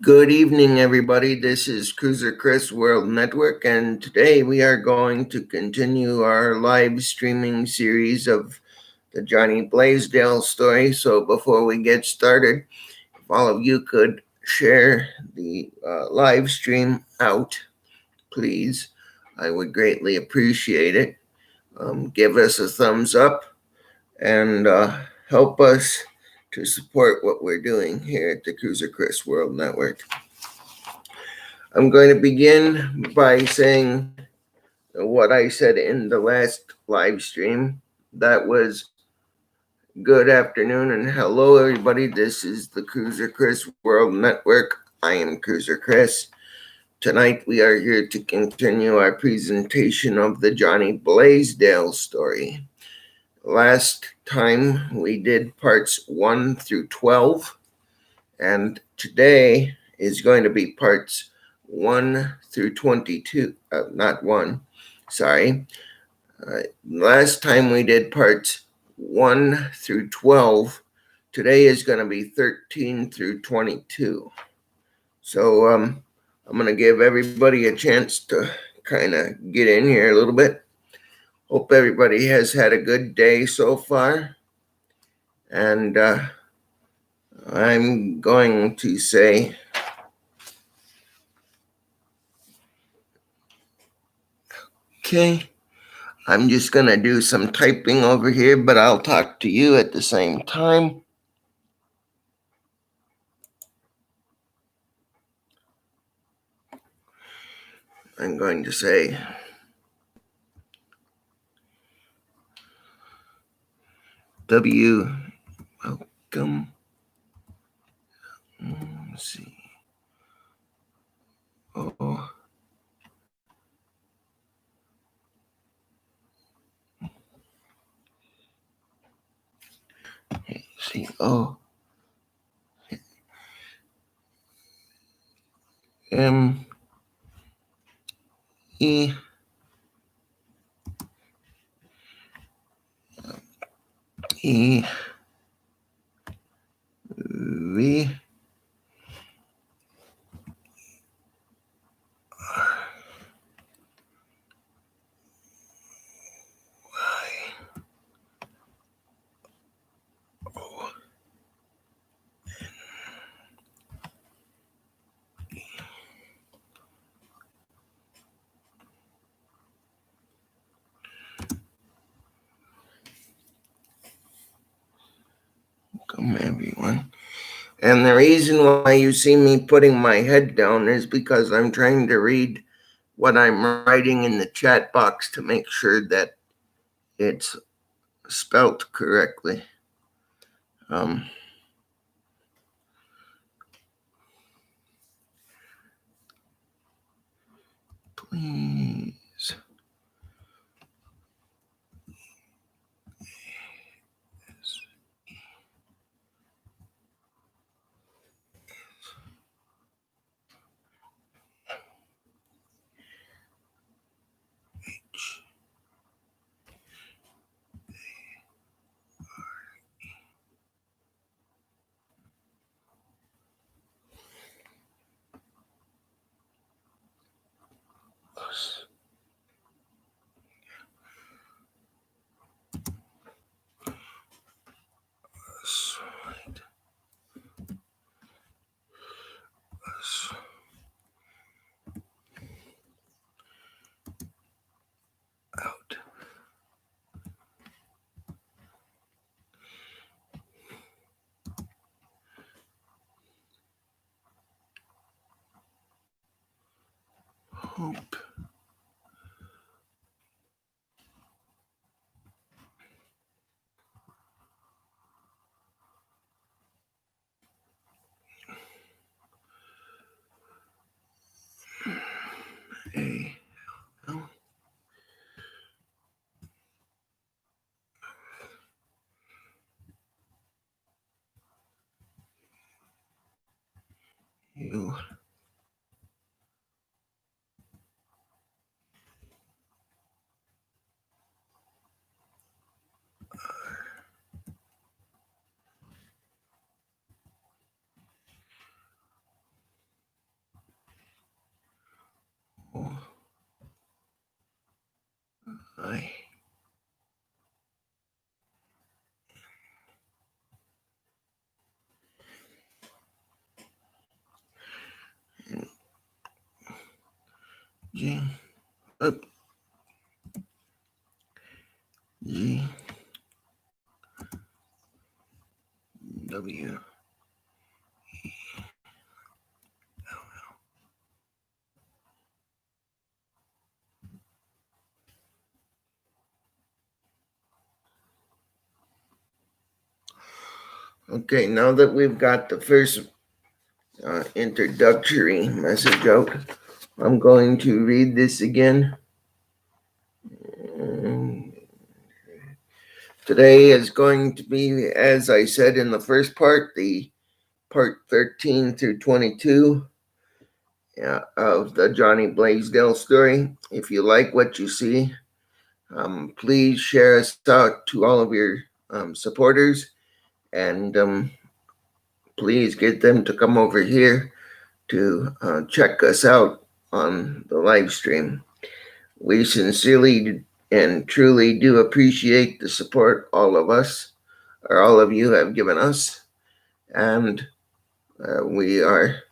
Good evening, everybody. This is Cruiser Chris World Network, and today we are going to continue our live streaming series of the Johnny Blaisdell story. So before we get started, if all of you could share the live stream out, please, I would greatly appreciate it. Give us a thumbs up and help us to support what we're doing here at the Cruiser Chris World Network. I'm going to begin by saying what I said in the last live stream. That was good afternoon and hello, everybody. This is the Cruiser Chris World Network. I am Cruiser Chris. Tonight we are here to continue our presentation of the Johnny Blaisdell story. Last time we did parts 1 through 12, and today is going to be parts 1 through 22. Not 1, sorry. Last time we did parts 1 through 12. Today is going to be 13 through 22. So I'm going to give everybody a chance to kind of get in here a little bit. Hope everybody has had a good day so far. And I'm going to say, okay, I'm just going to do some typing over here, but I'll talk to you at the same time. I'm going to say, welcome. Let's see. Oh. See, oh. M. E. E. V. Welcome, everyone. And the reason why you see me putting my head down is because I'm trying to read what I'm writing in the chat box to make sure that it's spelt correctly. Please. Out. Hope. A. L. U. G, up, G, W. Okay, now that we've got the first introductory message out, I'm going to read this again. Today is going to be, as I said in the first part, the part 13 through 22 of the Johnny Blaisdell story. If you like what you see, please share us out to all of your supporters, and please get them to come over here to check us out on the live stream. We sincerely and truly do appreciate the support all of us, or all of you have given us, and we are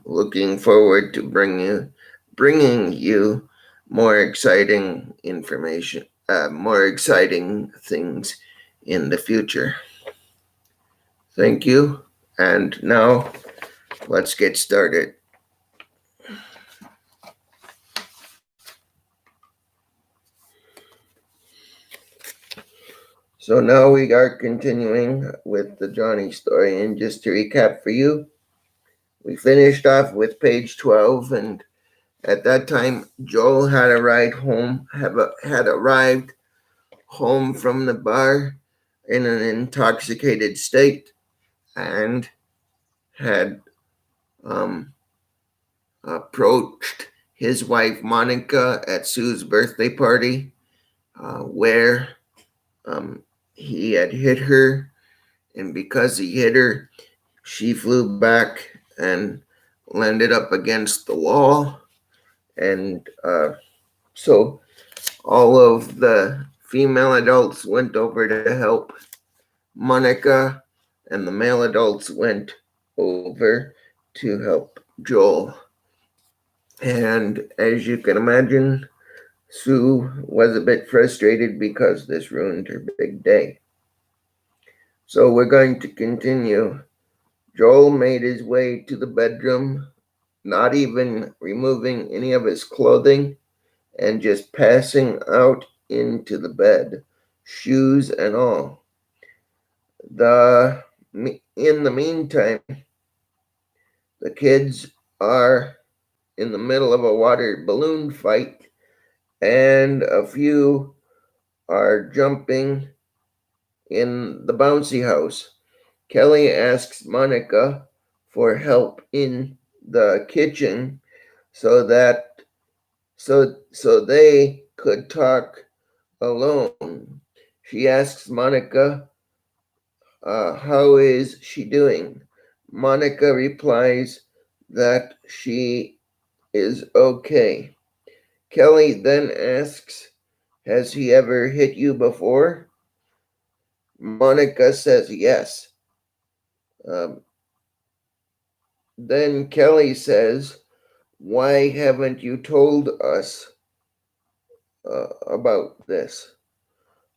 looking forward to bringing you more exciting information, more exciting things in the future. Thank you, and now let's get started. So now we are continuing with the Johnny story, and just to recap for you, we finished off with page 12, and at that time, Joel had arrived home from the bar in an intoxicated state, and had approached his wife Monica at Sue's birthday party, where he had hit her, and because he hit her, she flew back and landed up against the wall, and so all of the female adults went over to help Monica, and the male adults went over to help Joel. And as you can imagine, Sue was a bit frustrated because this ruined her big day. So we're going to continue. Joel made his way to the bedroom, not even removing any of his clothing, and just passing out into the bed, shoes and all. In the meantime, the kids are in the middle of a water balloon fight, and a few are jumping in the bouncy house. Kelly asks Monica for help in the kitchen so they could talk alone. She asks Monica, how is she doing? Monica replies that she is okay. Kelly then asks, has he ever hit you before? Monica says yes. Then Kelly says, why haven't you told us about this?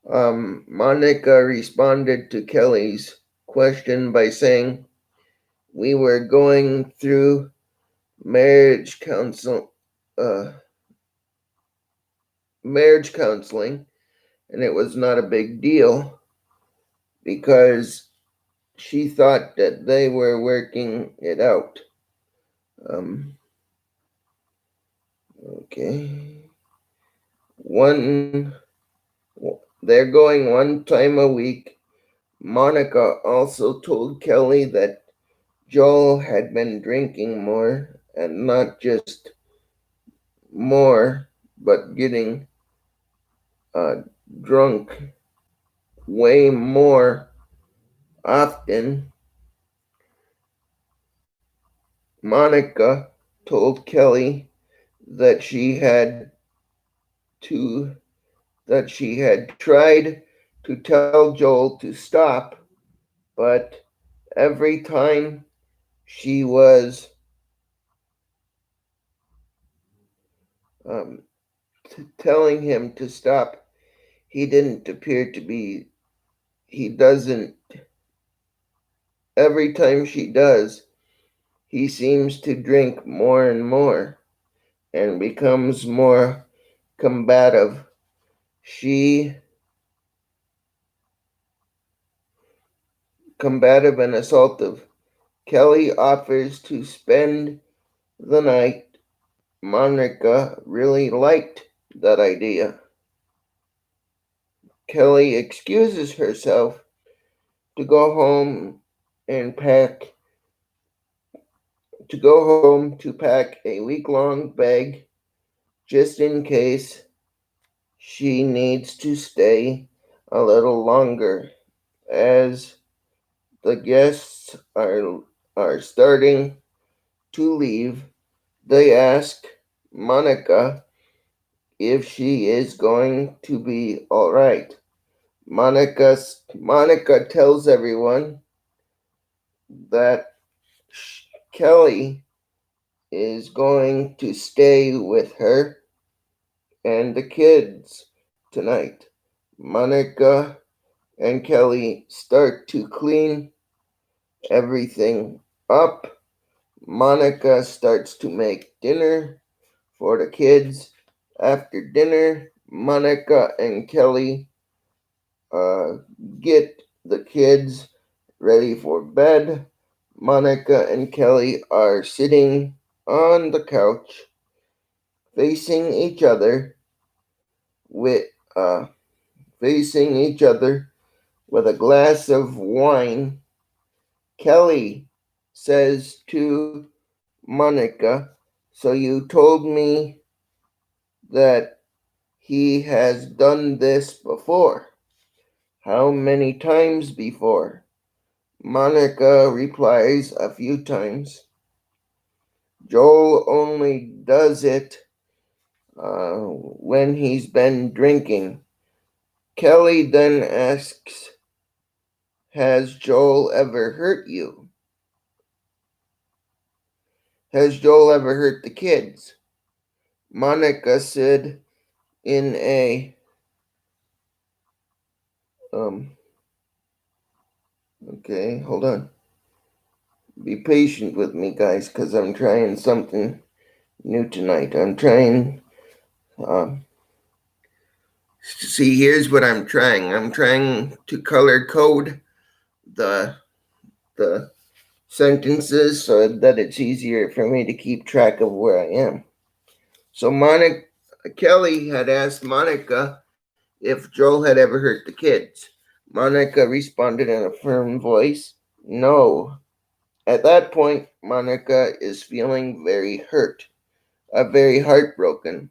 Monica responded to Kelly's question by saying, we were going through marriage counseling, and it was not a big deal because she thought that they were working it out. Okay. They're going one time a week. Monica also told Kelly that Joel had been drinking more, and not just more, but getting drunk way more often. Monica told Kelly that she had tried to tell Joel to stop, but every time she was um, telling him to stop. He didn't appear to be, he doesn't, every time she does, he seems to drink more and more and becomes more combative. She, combative and assaultive. Kelly offers to spend the night. Monica really liked that idea. Kelly excuses herself to go home and pack to pack a week-long bag just in case she needs to stay a little longer. As the guests are starting to leave, they ask Monica if she is going to be all right. Monica tells everyone that Kelly is going to stay with her and the kids tonight. Monica and Kelly start to clean everything up. Monica starts to make dinner for the kids. After dinner, Monica and Kelly uh, get the kids ready for bed. Monica and Kelly are sitting on the couch facing each other with uh, facing each other with a glass of wine. Kelly says to Monica, "So you told me that he has done this before. How many times before?" Monica replies, "A few times. Joel only does it when he's been drinking." Kelly then asks, "Has Joel ever hurt you? Has Joel ever hurt the kids?" Monica said in a okay, hold on. Be patient with me, guys, because I'm trying something new tonight. I'm trying. See, here's what I'm trying. I'm trying to color code the the sentences so that it's easier for me to keep track of where I am. So Kelly had asked Monica if Joel had ever hurt the kids. Monica responded in a firm voice, "No." At that point, Monica is feeling very hurt, very heartbroken,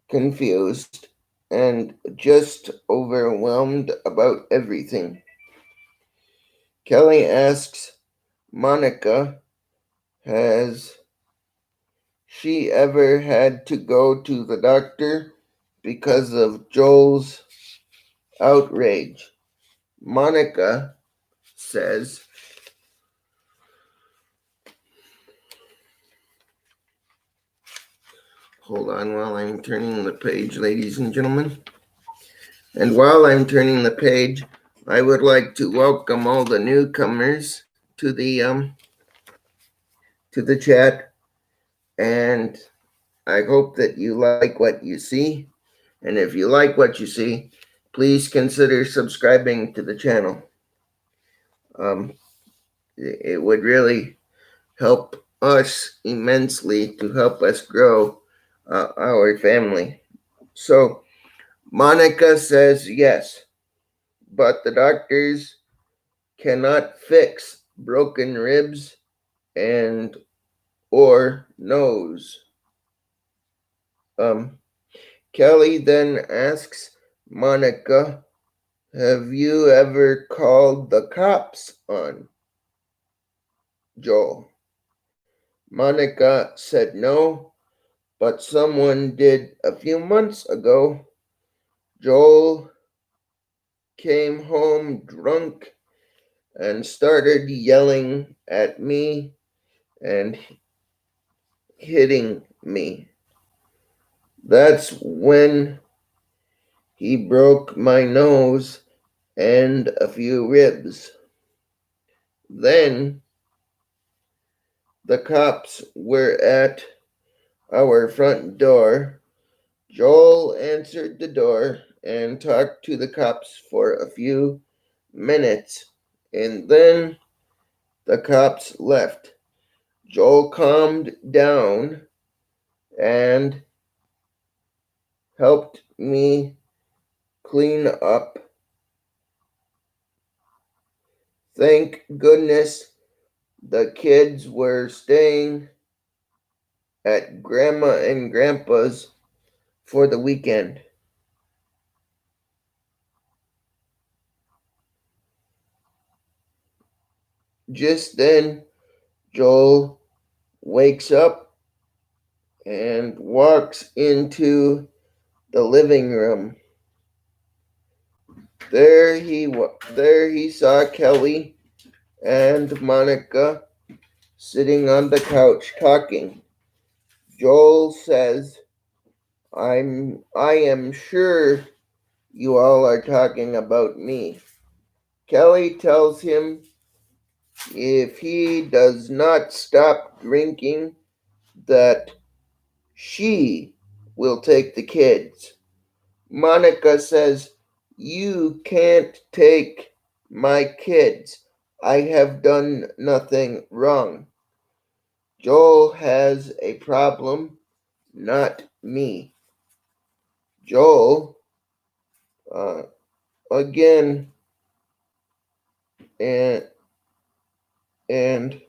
confused, and just overwhelmed about everything. Kelly asks Monica, "Has she ever had to go to the doctor because of Joel's outrage?" Monica says, hold on while I'm turning the page, ladies and gentlemen. And while I'm turning the page, I would like to welcome all the newcomers to the chat, and I hope that you like what you see. And if you like what you see, please consider subscribing to the channel. It would really help us immensely to help us grow our family. So Monica says yes, but the doctors cannot fix broken ribs and or nose. Kelly then asks Monica, "Have you ever called the cops on Joel?" Monica said no, but someone did a few months ago. Joel came home drunk and started yelling at me and hitting me. That's when he broke my nose and a few ribs. Then the cops were at our front door. Joel answered the door and talked to the cops for a few minutes, and then the cops left. Joel calmed down and helped me clean up. Thank goodness the kids were staying at Grandma and Grandpa's for the weekend. Just then, Joel wakes up and walks into the living room. There he saw Kelly and Monica sitting on the couch talking. Joel says, I am sure you all are talking about me. Kelly tells him if he does not stop drinking that she will take the kids. Monica says, you can't take my kids. I have done nothing wrong. Joel has a problem, not me. Joel, uh, again, and, and,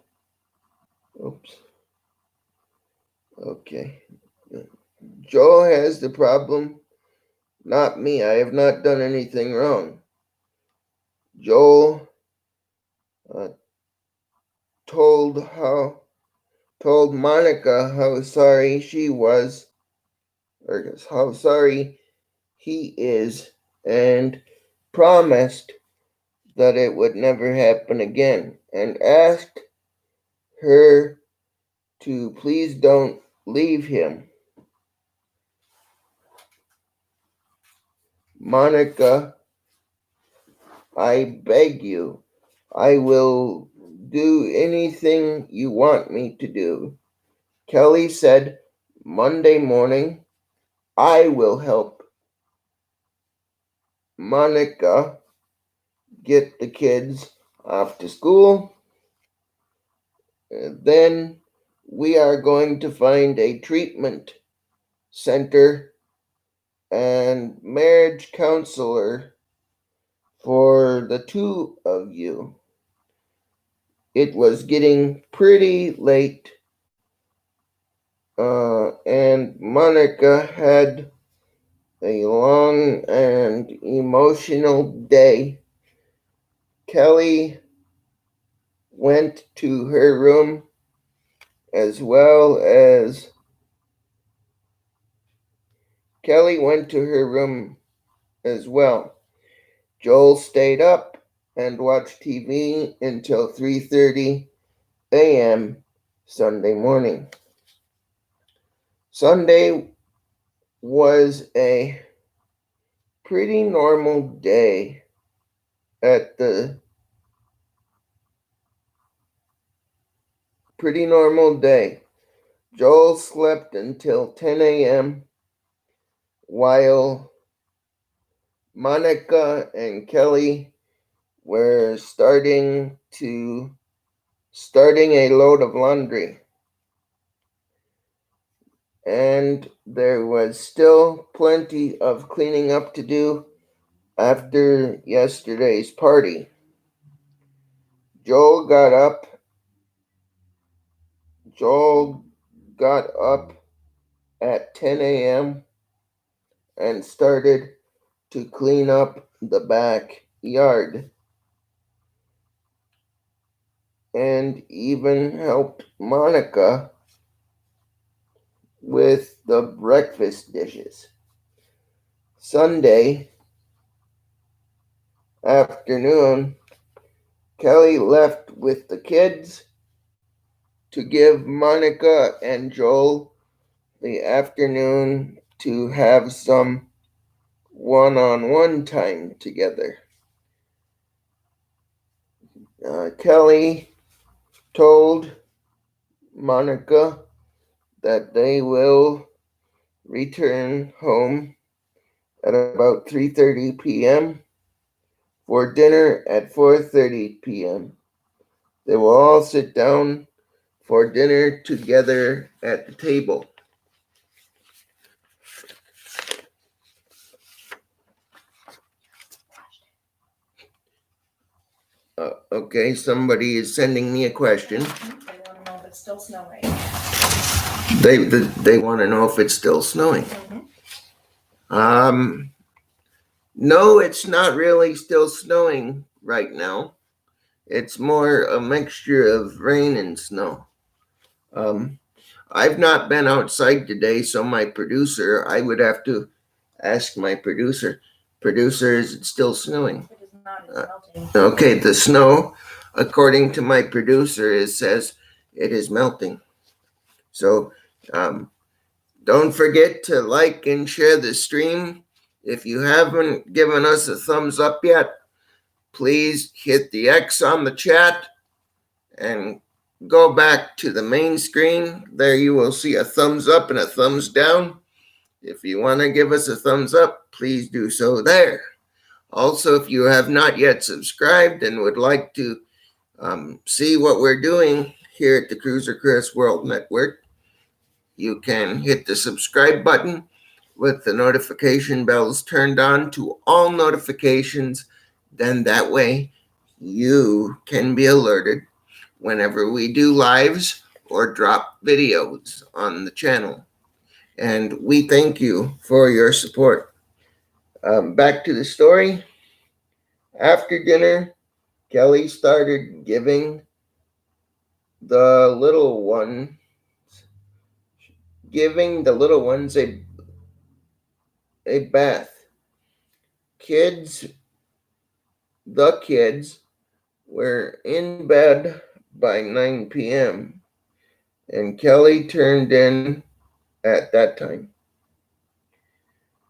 oops, okay. Joel has the problem, not me. I have not done anything wrong. Joel uh, told how told Monica how sorry she was, or how sorry he is, and promised that it would never happen again, and asked her to please don't leave him. Monica, I beg you, I will do anything you want me to do. Kelly said, Monday morning, I will help Monica get the kids off to school. Then we are going to find a treatment center and marriage counselor for the two of you. It was getting pretty late, and Monica had a long and emotional day. Kelly went to her room as well as Kelly went to her room as well. Joel stayed up and watched TV until 3:30 a.m. Sunday morning. Sunday was a pretty normal day at the pretty normal day. Joel slept until 10 a.m. while Monica and Kelly were starting a load of laundry. And there was still plenty of cleaning up to do after yesterday's party. Joel got up. Joel got up at 10 a.m. and started to clean up the backyard and even helped Monica with the breakfast dishes. Sunday afternoon, Kelly left with the kids to give Monica and Joel the afternoon to have some one-on-one time together. Kelly told Monica that they will return home at about 3:30 p.m. for dinner at 4:30 p.m. They will all sit down for dinner together at the table. Okay, somebody is sending me a question. They want to know if it's still snowing. They want to know if it's still snowing. Mm-hmm. No, it's not really still snowing right now. It's more a mixture of rain and snow. I've not been outside today, so I would have to ask my producer, is it still snowing? It is not, it's melting. Okay, the snow, according to my producer, says it is melting. So don't forget to like and share the stream. If you haven't given us a thumbs up yet, please hit the X on the chat and go back to the main screen. There you will see a thumbs up and a thumbs down. If you want to give us a thumbs up, please do so there. Also, if you have not yet subscribed and would like to see what we're doing here at the Cruiser Chris World Network, you can hit the subscribe button with the notification bells turned on to all notifications. Then that way you can be alerted whenever we do lives or drop videos on the channel. And we thank you for your support. Back to the story. After dinner, Kelly started giving the little ones a bath. The kids were in bed by 9 p.m. and Kelly turned in at that time.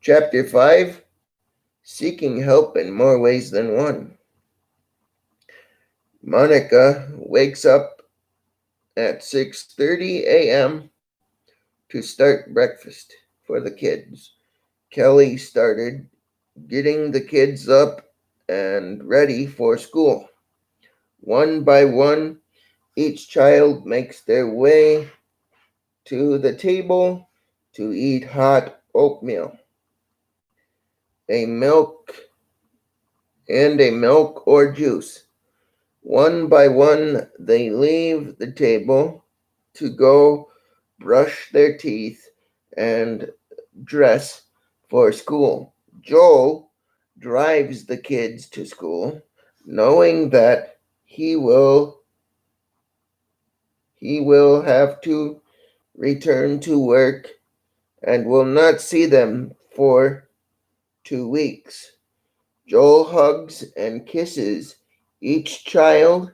Chapter 5, Seeking Help in More Ways Than One. Monica wakes up at 6:30 a.m. to start breakfast for the kids. Kelly started getting the kids up and ready for school. One by one, each child makes their way to the table to eat hot oatmeal, a milk or juice. One by one, they leave the table to go brush their teeth and dress for school. Joel drives the kids to school, knowing that he will have to return to work and will not see them for 2 weeks. Joel hugs and kisses each child.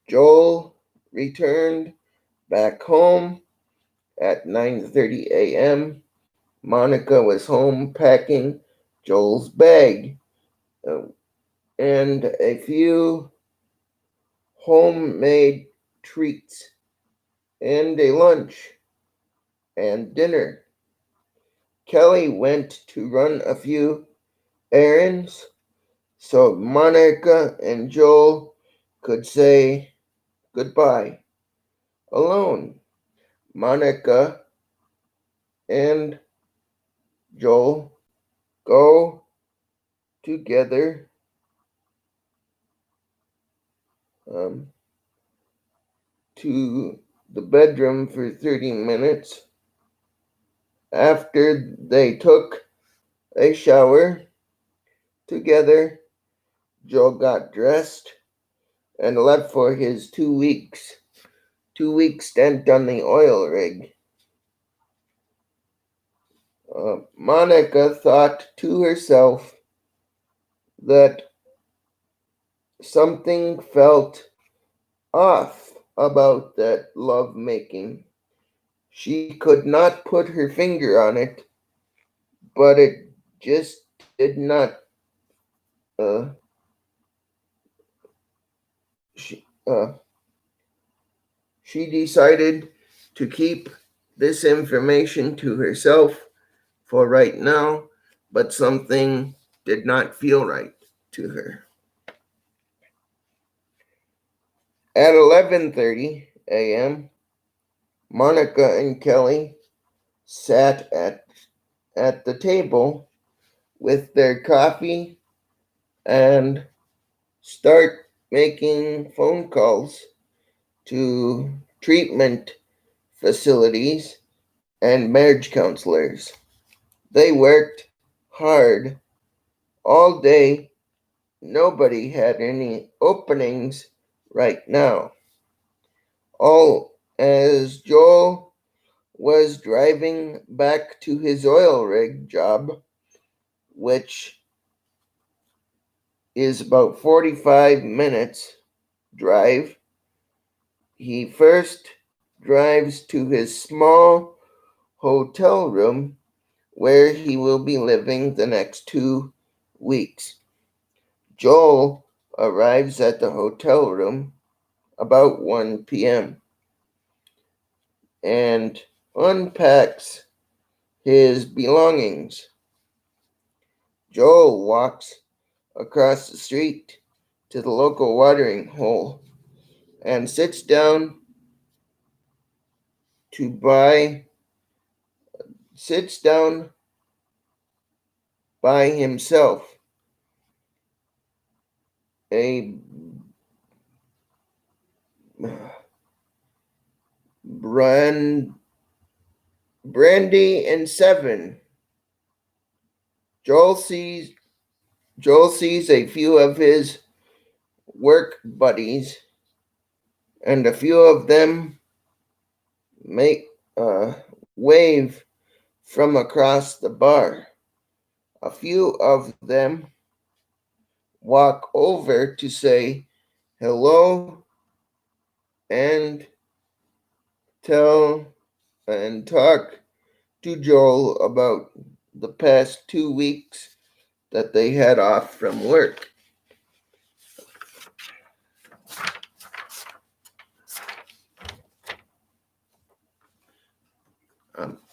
Joel returned back home at 9:30 a.m. Monica was home packing Joel's bag and a few homemade treats and a lunch and dinner. Kelly went to run a few errands so Monica and Joel could say goodbye alone. Monica and Joel go together to the bedroom for 30 minutes. After they took a shower together, Joel got dressed and left for his 2 week stint on the oil rig. Monica thought to herself that something felt off about that love making. She could not put her finger on it, but it just did not. Uh, she she decided to keep this information to herself for right now, but something did not feel right to her. At 11:30 a.m., Monica and Kelly sat at the table with their coffee and start making phone calls to treatment facilities and marriage counselors. They worked hard all day. Nobody had any openings right now. All as Joel was driving back to his oil rig job, which is about 45 minutes drive, he first drives to his small hotel room where he will be living the next 2 weeks. Joel arrives at the hotel room about 1 p.m. and unpacks his belongings. Joel walks across the street to the local watering hole and to buy sits down by himself a brand brandy and seven. Joel sees Joel sees a few of his work buddies, and a few of them make wave from across the bar. A few of them walk over to say hello and tell and talk to Joel about the past 2 weeks that they had off from work.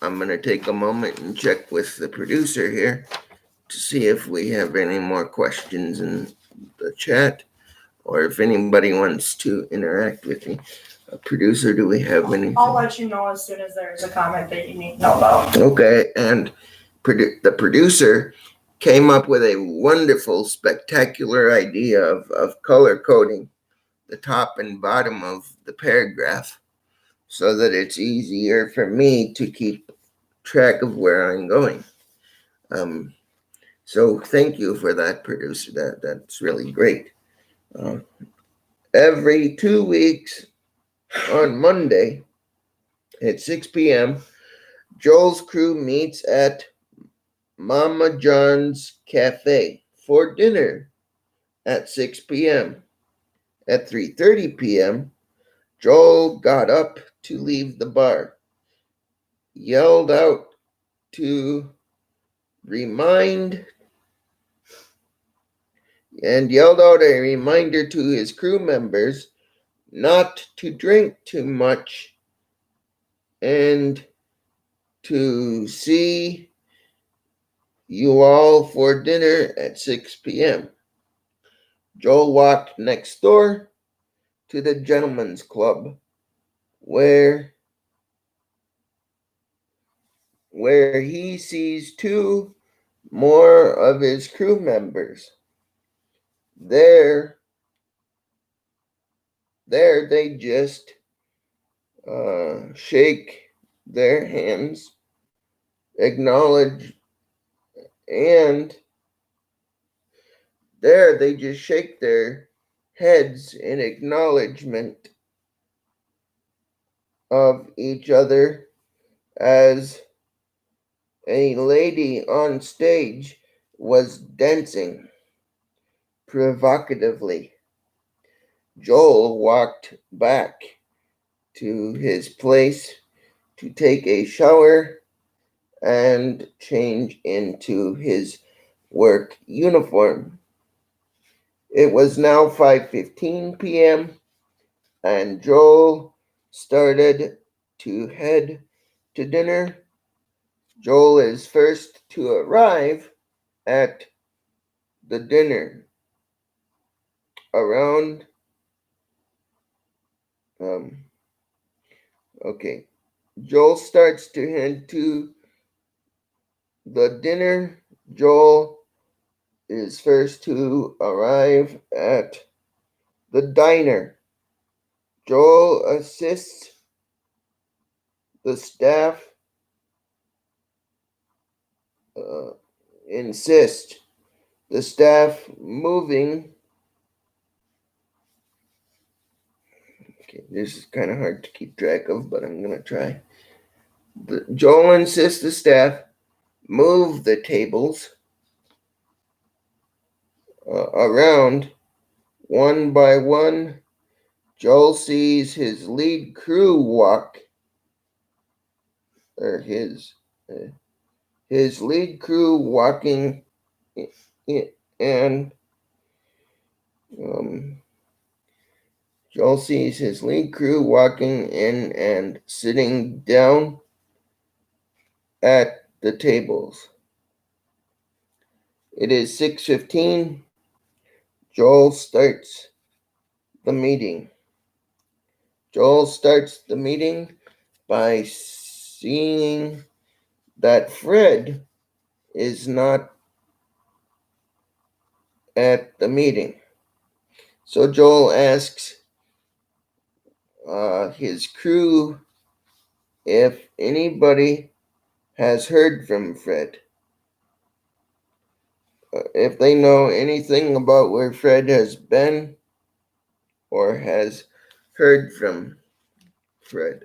I'm going to take a moment and check with the producer here to see if we have any more questions in the chat or if anybody wants to interact with me. Producer, do we have anything? I'll let you know as soon as there's a comment that you need to know about. Okay, and the producer came up with a wonderful, spectacular idea of color coding the top and bottom of the paragraph so that it's easier for me to keep track of where I'm going. So thank you for that, producer. That's really great. Every 2 weeks on Monday at 6 p.m., Joel's crew meets at Mama John's Cafe for dinner at 6 p.m. At 3:30 p.m., Joel got up to leave the bar, yelled out to remind and yelled out a reminder to his crew members not to drink too much and to see you all for dinner at 6 p.m. Joel walked next door to the gentleman's club where he sees two more of his crew members. There they just shake their hands, acknowledge, and there they just shake their heads in acknowledgement of each other as a lady on stage was dancing provocatively. Joel walked back to his place to take a shower and change into his work uniform. It was now 5:15 p.m. and Joel started to head to dinner. Joel is first to arrive at the dinner around okay. Joel starts to head to the dinner. Joel is first to arrive at the diner. Joel assists the staff, uh, insist the staff moving. Okay, this is kind of hard to keep track of, but I'm gonna try. Joel insists the staff move the tables around one by one. Joel sees his lead crew walk, or his lead crew walking and Joel sees his lead crew walking in and sitting down at the tables. It is 6:15. Joel starts the meeting. Joel starts the meeting by seeing that Fred is not at the meeting. So Joel asks his crew if anybody has heard from Fred, if they know anything about where Fred has been or has heard from Fred.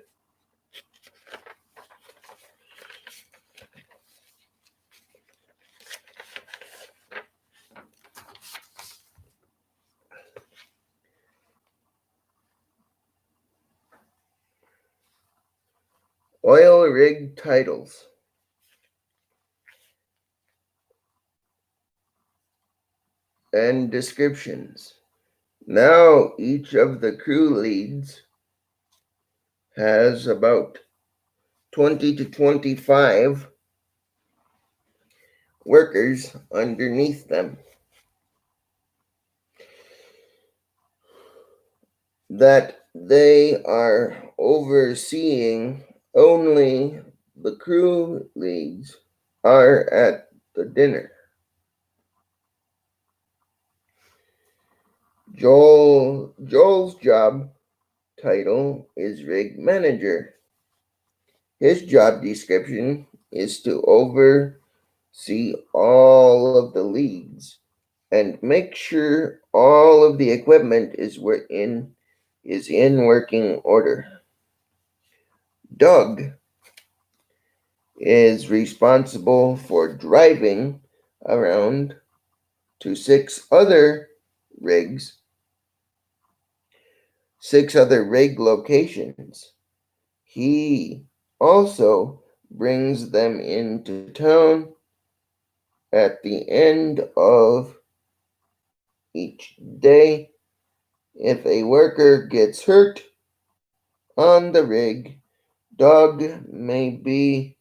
Oil rig titles. And descriptions. Now each of the crew leads has about 20 to 25 workers underneath them that they are overseeing. Only the crew leads are at the dinner. Joel's job title is rig manager. His job description is to oversee all of the leads and make sure all of the equipment is in working order. Doug is responsible for driving around to six other rig locations. He also brings them into town at the end of each day. If a worker gets hurt on the rig, Doug may be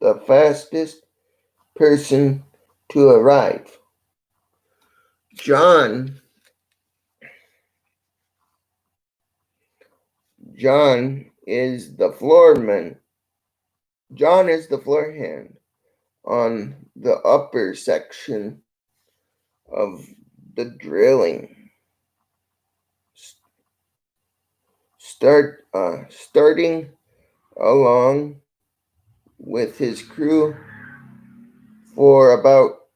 the fastest person to arrive. John is the floorman. John is the floor hand on the upper section of the drilling. Starting along with his crew for about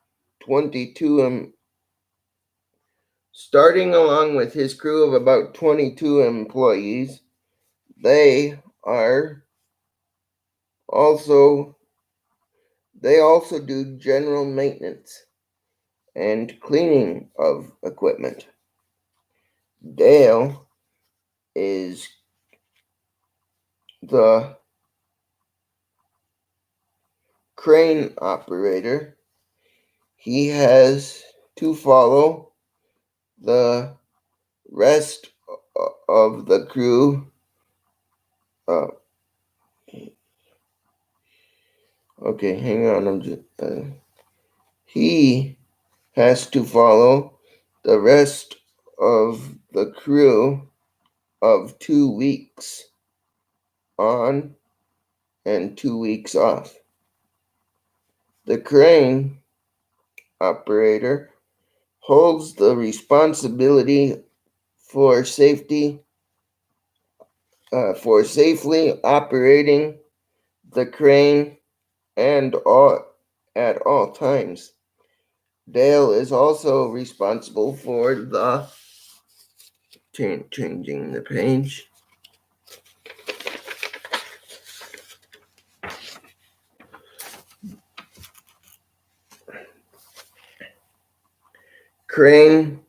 22 starting along with his crew of about 22 employees. They also do general maintenance and cleaning of equipment. Dale is the crane operator, he has to follow the rest of the crew. Okay, hang on. He has to follow the rest of the crew of 2 weeks on and 2 weeks off. The crane operator holds the responsibility for safely operating the crane and at all times. Dale is also responsible for the changing the page. Crane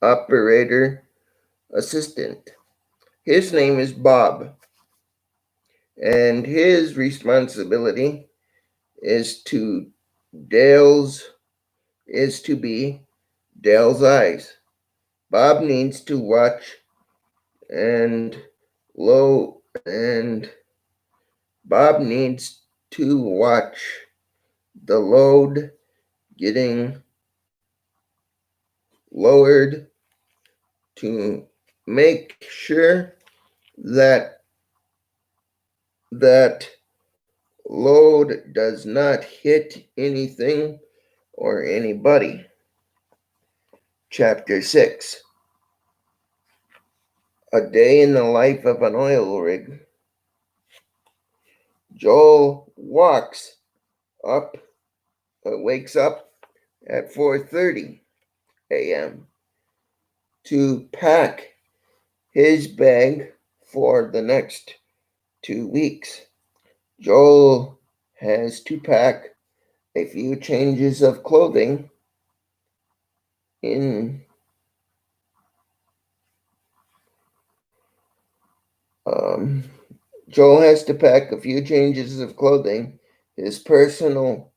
operator assistant. His name is Bob, and his responsibility is to Dale's is to be Dale's eyes. Bob needs to watch and low and Bob needs to watch the load getting lowered to make sure that that load does not hit anything or anybody. Chapter 6. A day in the life of an oil rig. Joel wakes up at 4:30 a.m. to pack his bag for the next 2 weeks. Joel has to pack a few changes of clothing in Joel has to pack a few changes of clothing, his personal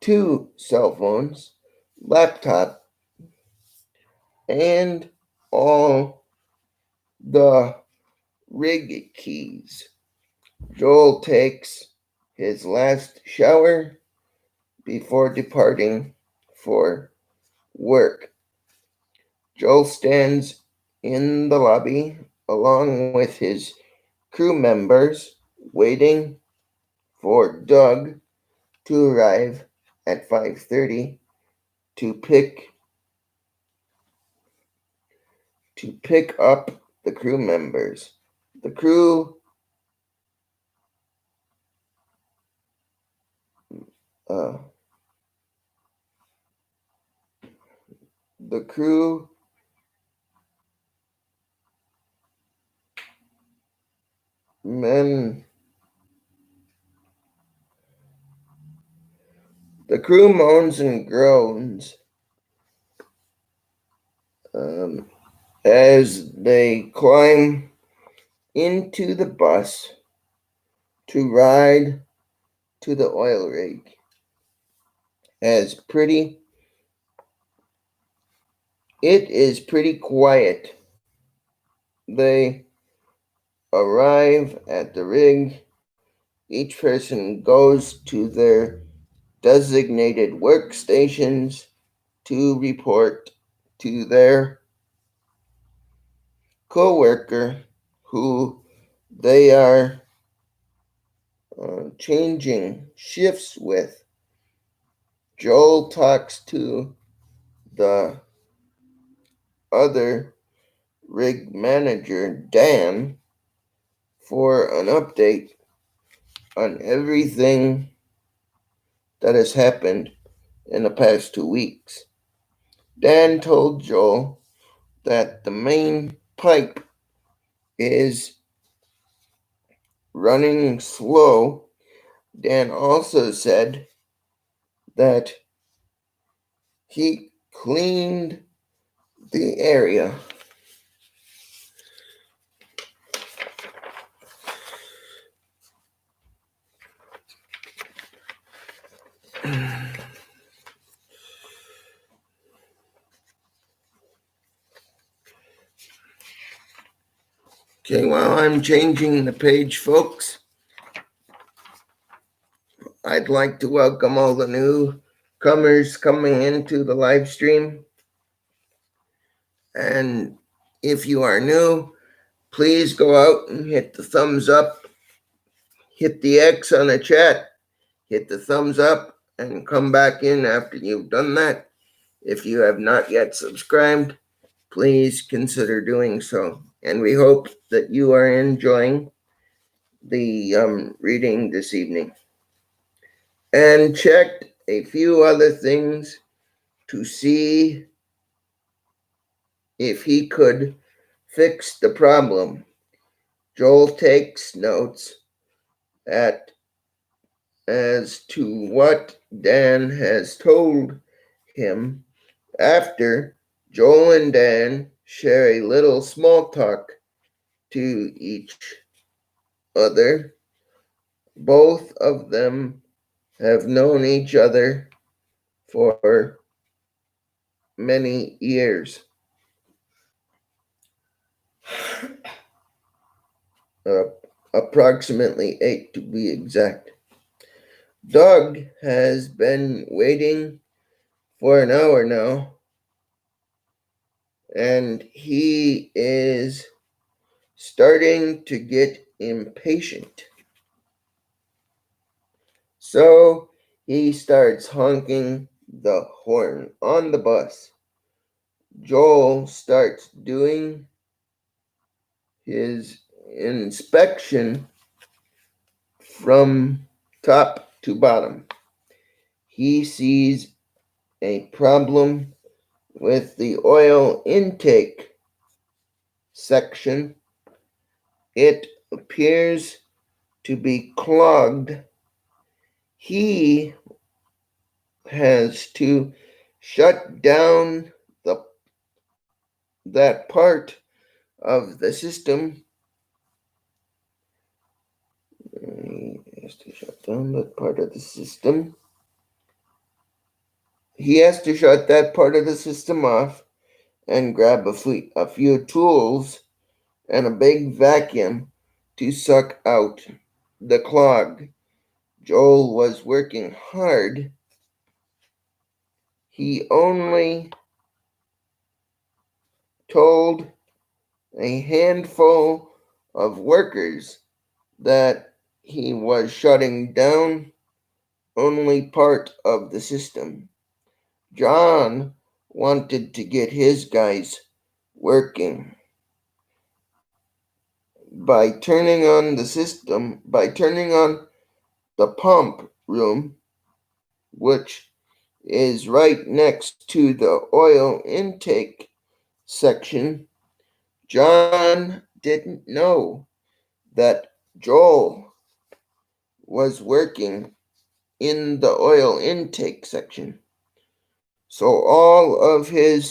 2 cell phones, laptop, and all the rig keys. Joel takes his last shower before departing for work. Joel stands in the lobby along with his crew members, waiting for Doug to arrive at 5:30 to pick up the crew members. The crew uh, the crew men the crew moans and groans as they climb into the bus to ride to the oil rig. It is pretty quiet. They arrive at the rig. Each person goes to their designated workstations to report to their coworker who they are changing shifts with. Joel talks to the other rig manager, Dan, for an update on everything that has happened in the past 2 weeks. Dan told Joel that the main pipe is running slow. Dan also said that he cleaned the area. Okay, while I'm changing the page, folks, I'd like to welcome all the newcomers coming into the live stream. And if you are new, please go out and hit the thumbs up, hit the X on the chat, hit the thumbs up, and come back in after you've done that. If you have not yet subscribed, please consider doing so. And we hope that you are enjoying the reading this evening. And checked a few other things to see if he could fix the problem. Joel takes notes as to what Dan has told him. After, Joel and Dan share a little small talk to each other. Both of them have known each other for many years, approximately 8 to be exact. Doug has been waiting for an hour now, and he is starting to get impatient. So he starts honking the horn on the bus. Joel starts doing his inspection from top to bottom. He sees a problem with the oil intake section. It appears to be clogged. He has to shut down that part of the system. He has to shut down that part of the system. He has to shut that part of the system off and grab a few tools and a big vacuum to suck out the clog. Joel was working hard. He only told a handful of workers that he was shutting down only part of the system. John wanted to get his guys working by turning on the pump room, which is right next to the oil intake section. John didn't know that Joel was working in the oil intake section. So all of the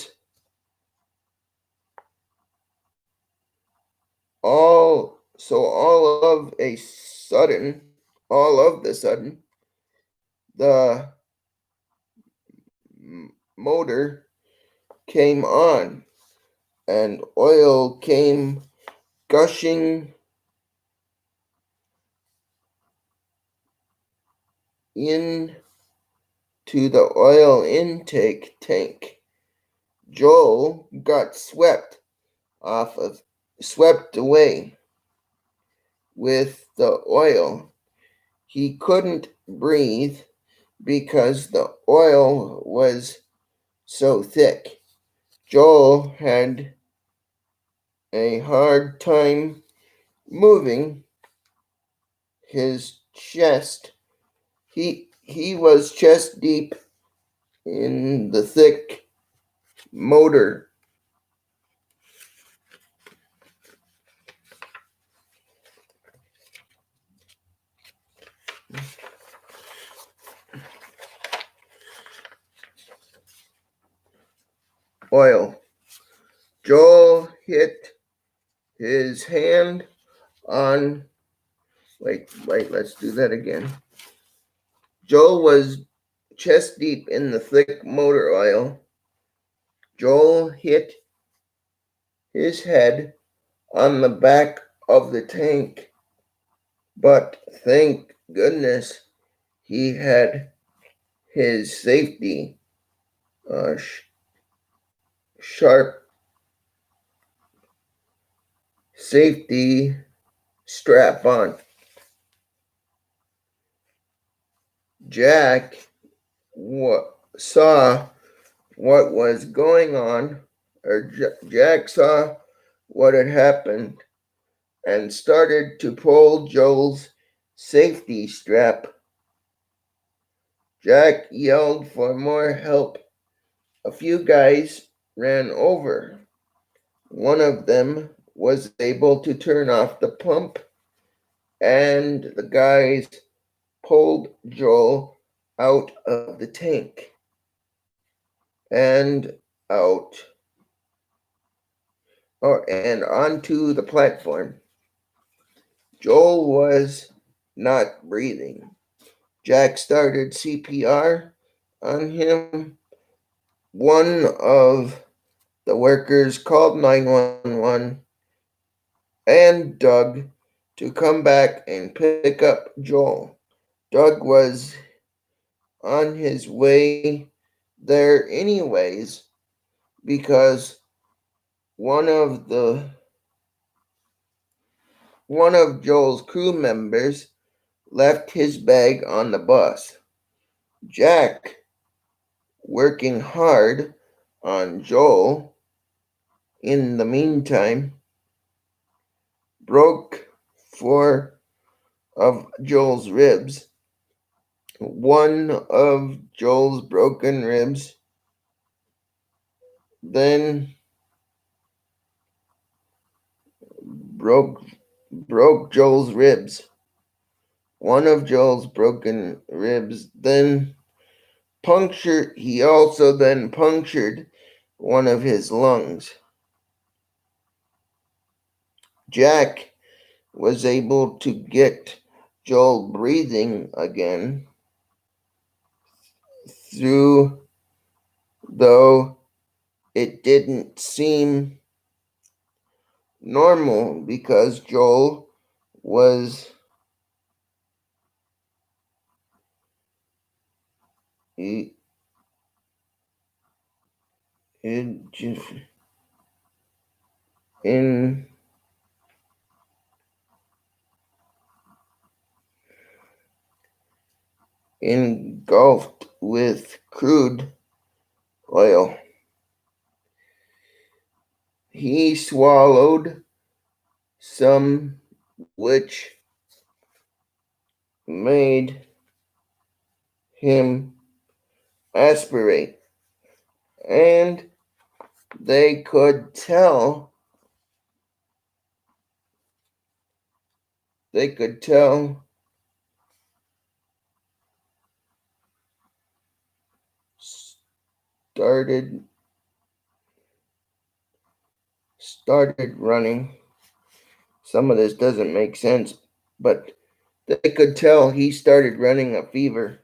sudden, the motor came on and oil came gushing in to the oil intake tank. Joel got swept away with the oil. He couldn't breathe because the oil was so thick. Joel had a hard time moving his chest. He was chest deep in the thick motor. Oil. Joel hit his hand on. Wait, let's do that again. Joel was chest deep in the thick motor oil. Joel hit his head on the back of the tank, but thank goodness he had his safety sharp safety strap on. Jack saw what was going on, or Jack saw what had happened and started to pull Joel's safety strap. Jack yelled for more help. A few guys ran over. One of them was able to turn off the pump, and the guys pulled Joel out of the tank and out and onto the platform. Joel was not breathing. Jack started CPR on him. One of the workers called 911 and Doug to come back and pick up Joel. Doug was on his way there anyways because one of Joel's crew members left his bag on the bus. Jack, working hard on Joel, in the meantime, broke 4 of Joel's ribs. One of Joel's broken ribs then broke Joel's ribs. One of Joel's broken ribs then punctured. He also then punctured one of his lungs. Jack was able to get Joel breathing again, though it didn't seem normal because Joel was engulfed with crude oil. He swallowed some, which made him aspirate, and they could tell started running. Some of this doesn't make sense, but they could tell he started running a fever,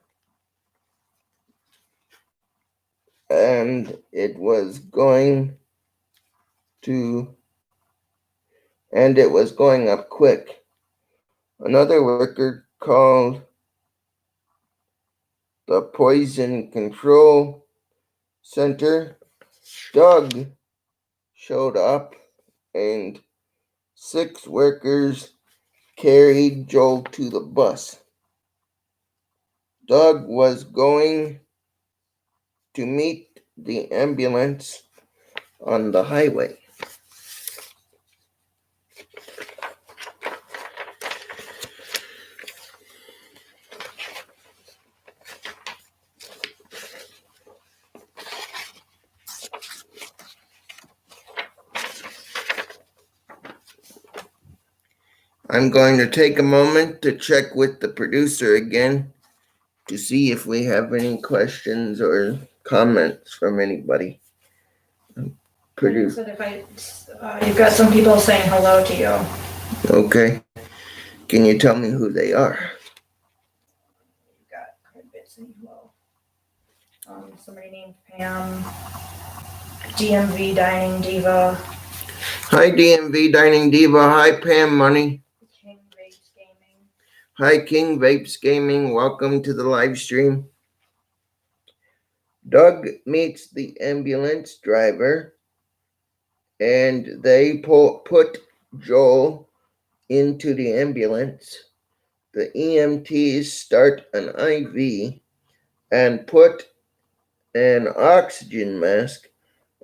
and it was going up quick. Another worker called the Poison Control Center. Doug showed up, and 6 workers carried Joel to the bus. Doug was going to meet the ambulance on the highway. I'm going to take a moment to check with the producer again to see if we have any questions or comments from anybody. So you've got some people saying hello to you. Okay. Can you tell me who they are? You've got quite a bit saying hello. Somebody named Pam, DMV Dining Diva. Hi DMV Dining Diva. Hi Pam Money. King Vapes Gaming. Hi King Vapes Gaming. Welcome to the live stream. Doug meets the ambulance driver and they put Joel into the ambulance. The EMTs start an IV and put an oxygen mask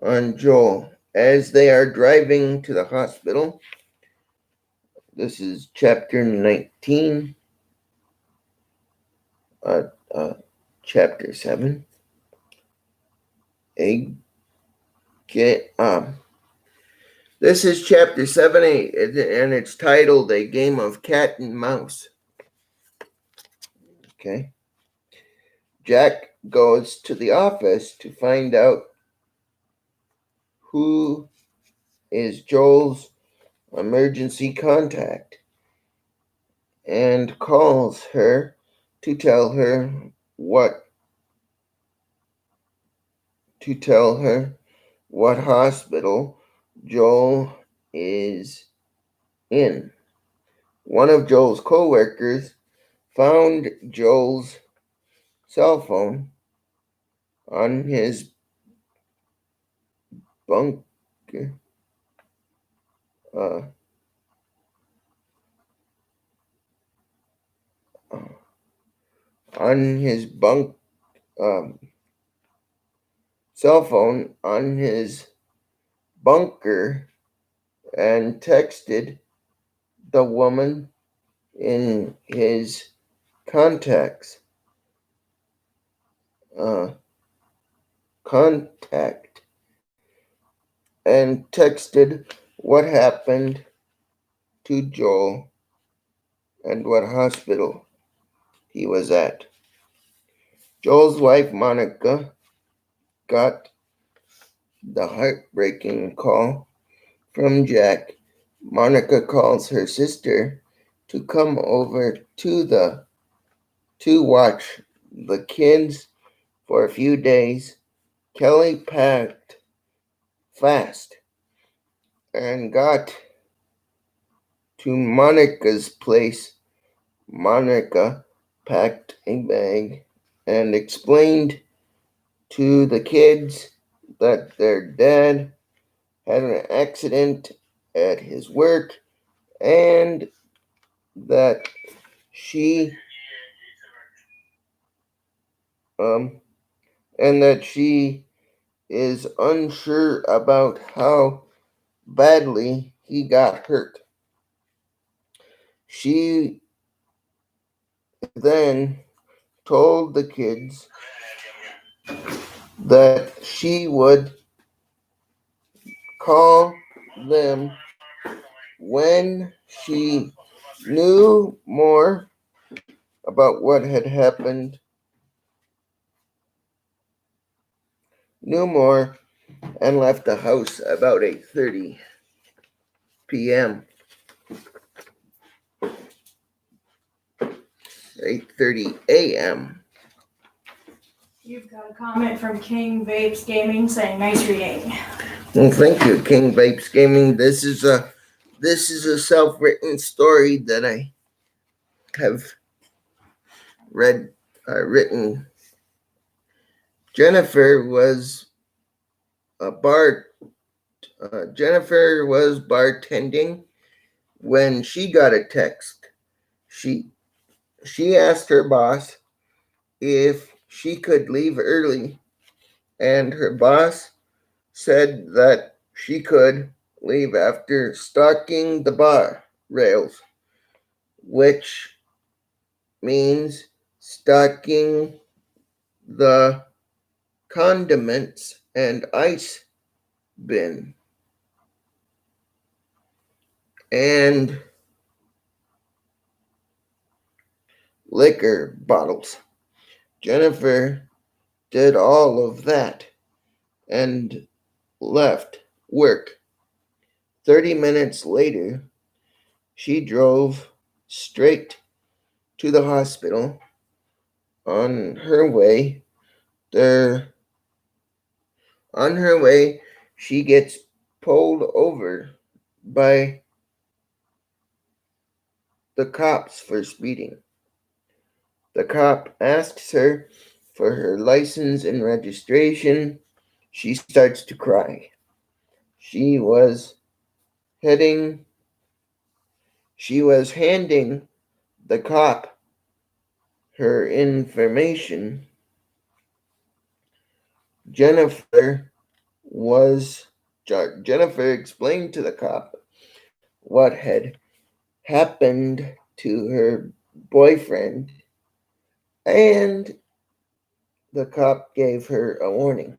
on Joel as they are driving to the hospital. This is chapter 19, chapter 7. This is chapter 7, and it's titled A Game of Cat and Mouse. Okay. Jack goes to the office to find out who is Joel's emergency contact and calls her to tell her what hospital Joel is in. One of Joel's co-workers found Joel's cell phone on his bunk uh, on his bunk cell phone on his bunker and texted the woman in his contacts contact and texted what happened to Joel and what hospital he was at. Joel's wife Monica got the heartbreaking call from Jack. Monica calls her sister to come over to watch the kids for a few days. Kelly packed fast and got to Monica's place. Monica packed a bag and explained to the kids that their dad had an accident at his work and that she um and that she is unsure about how badly he got hurt. She then told the kids that she would call them when she knew more about what had happened, and left the house about 8:30 p.m. 8:30 a.m. You've got a comment from King Vapes Gaming saying nice reading. Well, thank you, King Vapes Gaming. This is a self-written story that I have written. Jennifer was Jennifer was bartending when she got a text. She asked her boss if she could leave early, and her boss said that she could leave after stalking the bar rails, which means stocking the condiments and ice bin and liquor bottles. Jennifer did all of that and left work. 30 minutes later, she drove straight to the hospital. On her way there, she gets pulled over by the cops for speeding. The cop asks her for her license and registration. She starts to cry. She was heading, she was handing the cop her information. Jennifer was Jennifer explained to the cop what had happened to her boyfriend, and the cop gave her a warning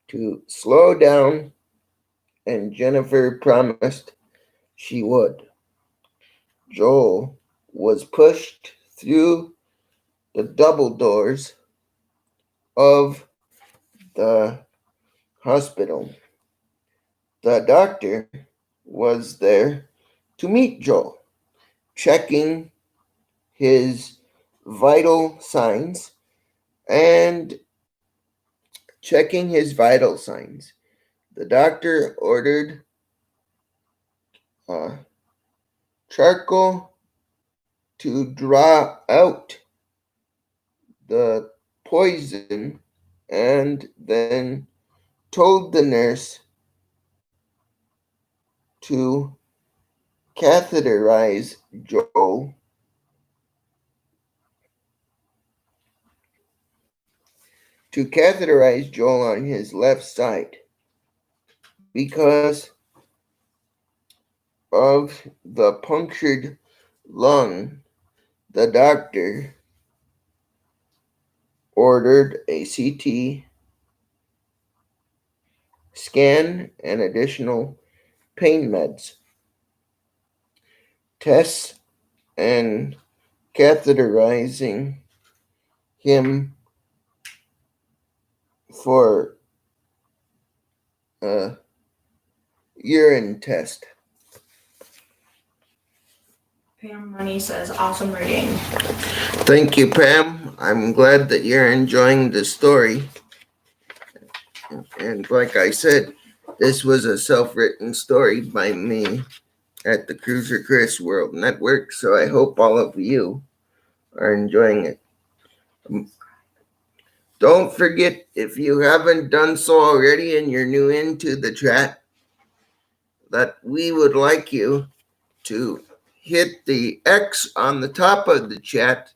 to slow down, and Jennifer promised she would. Joel was pushed through the double doors of the hospital. The doctor was there to meet Joel, checking his vital signs and checking his vital signs. The doctor ordered uh, charcoal to draw out the poison and then told the nurse to catheterize Joel on his left side because of the punctured lung. The doctor ordered a CT scan and additional pain meds. Tests and catheterizing him for a urine test. Pam Money says, awesome reading. Thank you, Pam. I'm glad that you're enjoying the story. And like I said, this was a self-written story by me at the Cruiser Chris World Network, so I hope all of you are enjoying it. Don't forget, if you haven't done so already and you're new into the chat, that we would like you to hit the X on the top of the chat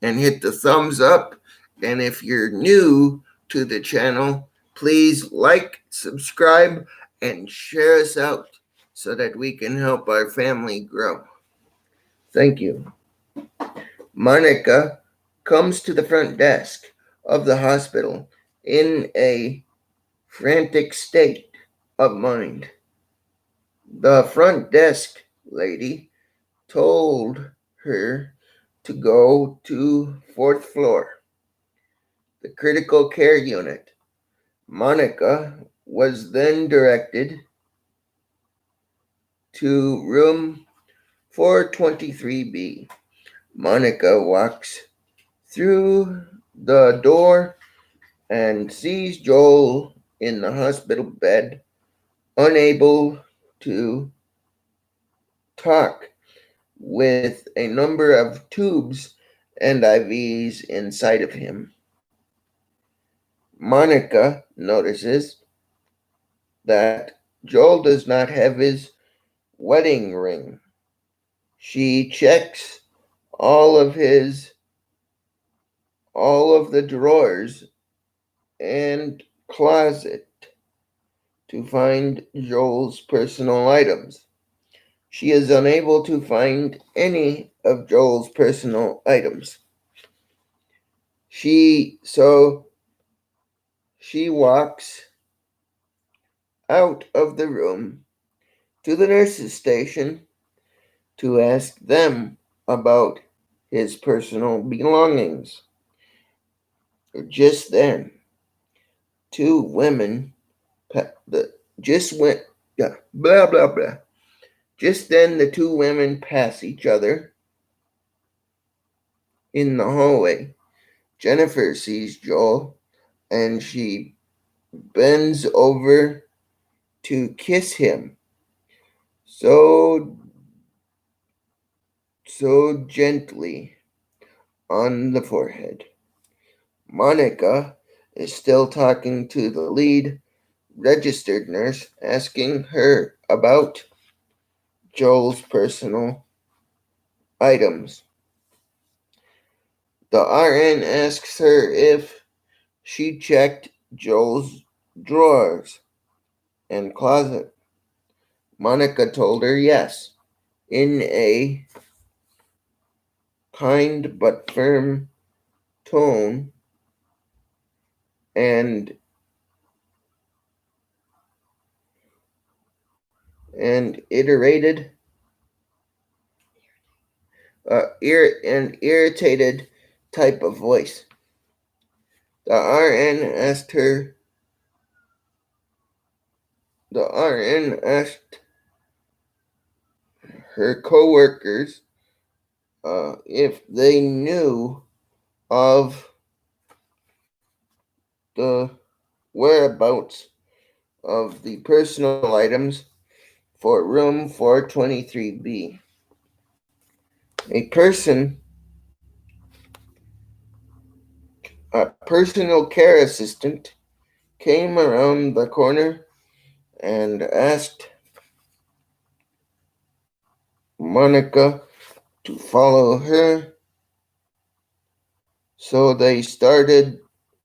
and hit the thumbs up. And if you're new to the channel, please like, subscribe, and share us out so that we can help our family grow. Thank you. Monica comes to the front desk of the hospital in a frantic state of mind. The front desk lady told her to go to fourth floor, the critical care unit. Monica was then directed to room 423B. Monica walks through the door and sees Joel in the hospital bed, unable to talk, with a number of tubes and IVs inside of him. Monica notices that Joel does not have his wedding ring. She checks all of the drawers and closet to find Joel's personal items. She is unable to find any of Joel's personal items. She walks out of the room to the nurse's station to ask them about his personal belongings. Just then, two women just went blah blah blah. Just then, the two women pass each other in the hallway. Jennifer sees Joel and she bends over to kiss him. so gently on the forehead. Monica is still talking to the lead registered nurse, asking her about Joel's personal items. The RN asks her if she checked Joel's drawers and closet. Monica told her yes, in a kind but firm tone, and iterated an irritated type of voice. The RN asked her. The RN asked her coworkers if they knew of the whereabouts of the personal items for room 423B. A personal care assistant came around the corner and asked Monica to follow her. So they started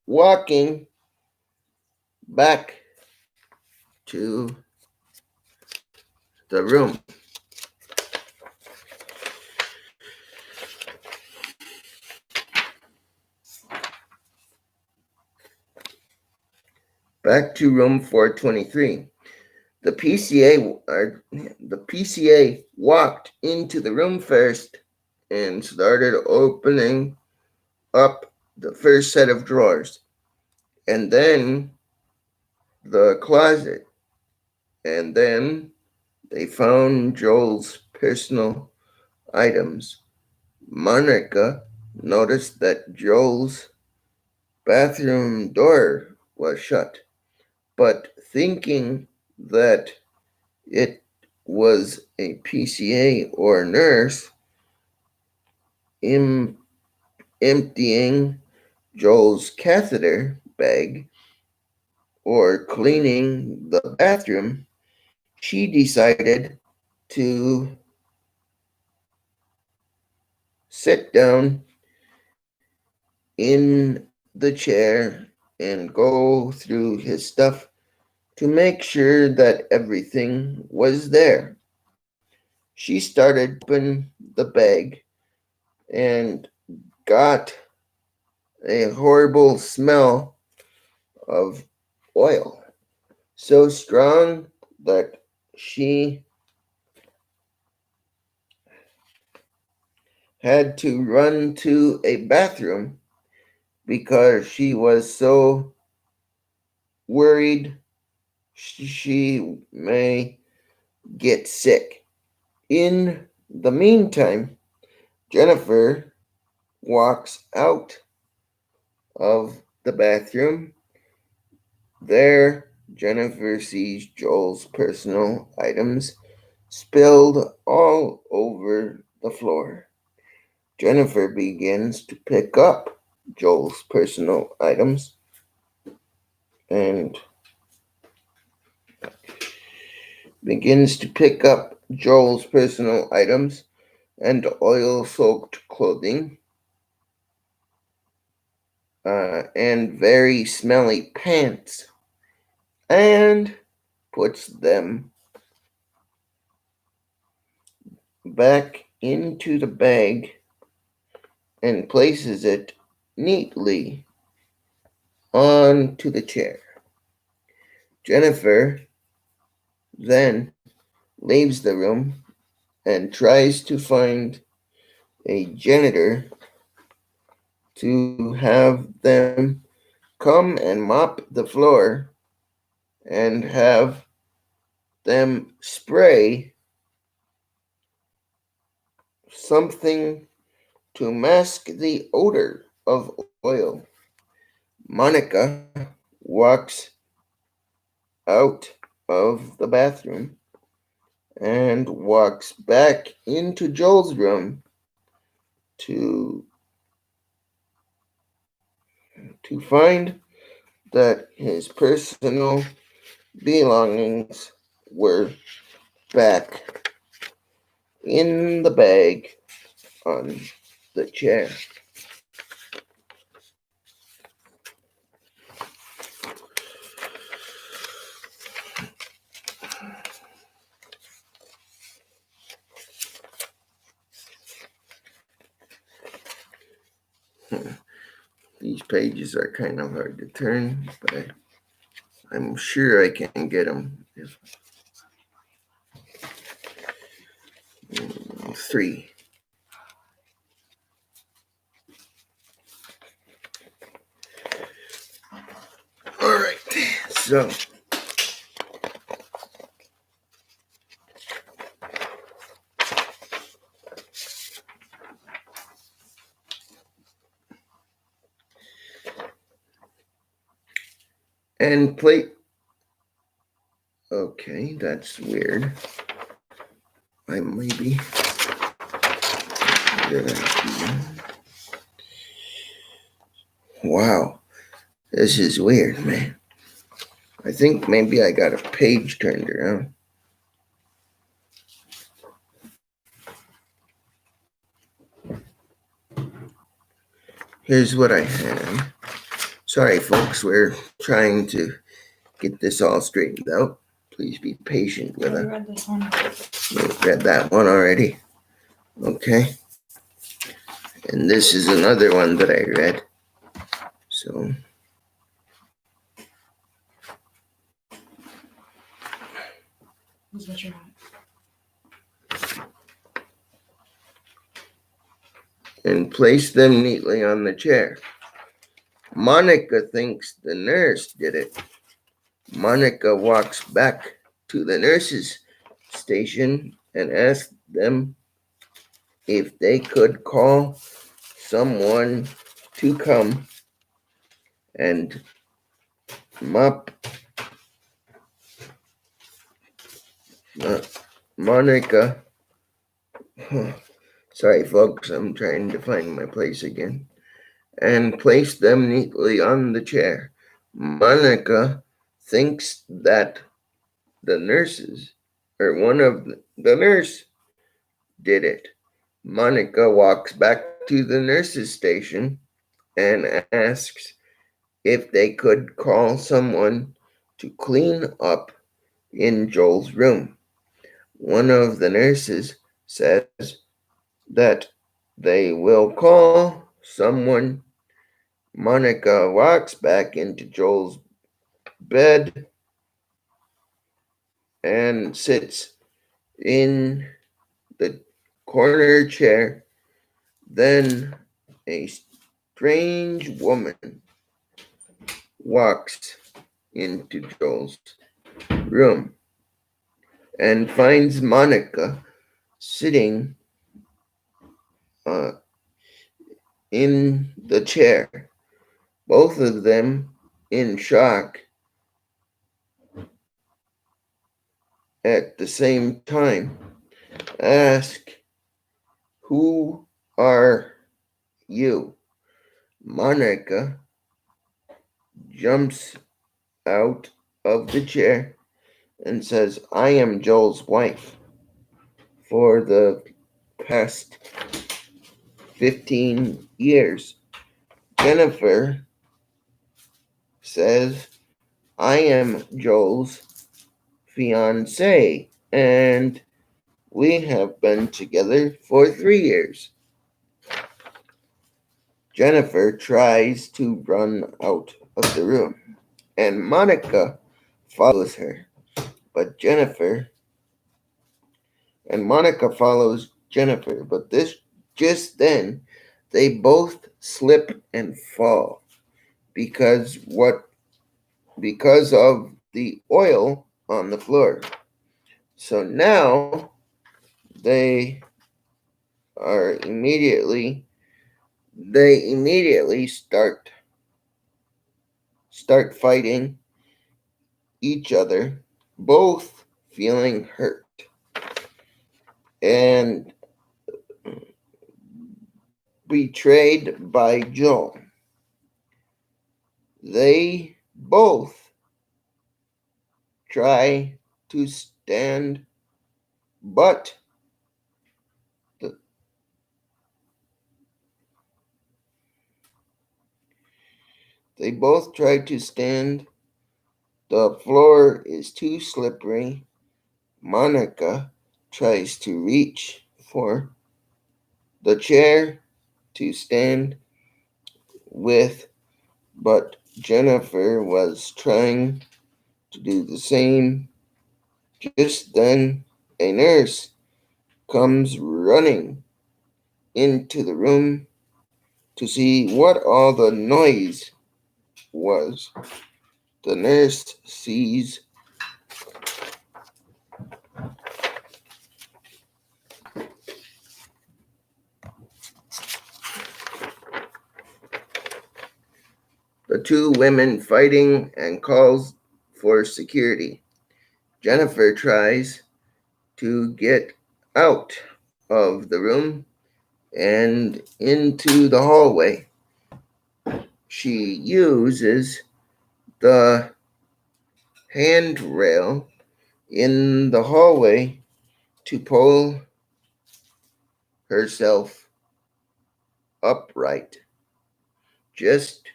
walking back to the room. Back to room 423. The PCA walked into the room first and started opening up the first set of drawers, and then the closet, and then they found Joel's personal items. Monica noticed that Joel's bathroom door was shut, but thinking that it was a PCA or nurse emptying Joel's catheter bag or cleaning the bathroom, she decided to sit down in the chair and go through his stuff to make sure that everything was there. She started open the bag and got a horrible smell of oil, so strong that she had to run to a bathroom because she was so worried she may get sick. In the meantime, Jennifer walks out of the bathroom. There, Jennifer sees Joel's personal items spilled all over the floor. Jennifer begins to pick up Joel's personal items and oil soaked clothing and very smelly pants and puts them back into the bag and places it neatly onto the chair. Jennifer then leaves the room and tries to find a janitor to have them come and mop the floor and have them spray something to mask the odor of oil. Monica walks out of the bathroom and walks back into Joel's room to find that his personal belongings were back in the bag on the chair. These pages are kind of hard to turn, but I'm sure I can get them. 3. All right, so and plate. Okay, that's weird. I maybe. Wow, this is weird, man. I think maybe I got a page turned around. Here's what I had. Sorry, folks, we're trying to get this all straightened out. Please be patient with us. I read this one. You read that one already? Okay. And this is another one that I read. So This is what you're at. and place them neatly on the chair. Monica thinks the nurse did it. Monica walks back to the nurse's station and asks them if they could call someone to come and mop Monica. Sorry, folks, I'm trying to find my place again. And place them neatly on the chair. Monica thinks that the nurses, or one of the nurse, did it. Monica walks back to the nurse's station and asks if they could call someone to clean up in Joel's room. One of the nurses says that they will call someone. Monica walks back into Joel's bed and sits in the corner chair. Then a strange woman walks into Joel's room and finds Monica sitting in the chair. Both of them in shock at the same time ask, "Who are you?" Monica jumps out of the chair and says, "I am Joel's wife. For the past 15 years. Jennifer says, "I am Joel's fiance, and we have been together for 3 years." Jennifer tries to run out of the room, and Monica follows her. But Monica follows Jennifer, but just then they both slip and fall because of the oil on the floor. So now they immediately start fighting each other, both feeling hurt. and betrayed by Joe. They both try to stand, but the, they both try to stand. The floor is too slippery. Monica tries to reach for the chair to stand with, but Jennifer was trying to do the same. Just then, a nurse comes running into the room to see what all the noise was. The nurse sees the two women fighting and calls for security. Jennifer tries to get out of the room and into the hallway. She uses the handrail in the hallway to pull herself upright. Just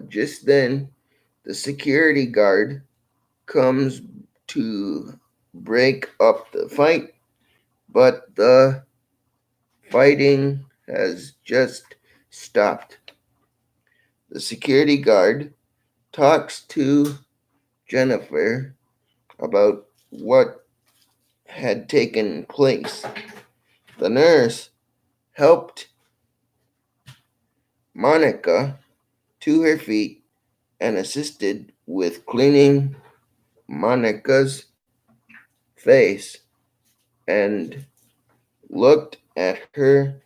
just then, the security guard comes to break up the fight, but the fighting has just stopped. The security guard talks to Jennifer about what had taken place. The nurse helped Monica to her feet and assisted with cleaning Monica's face and looked at her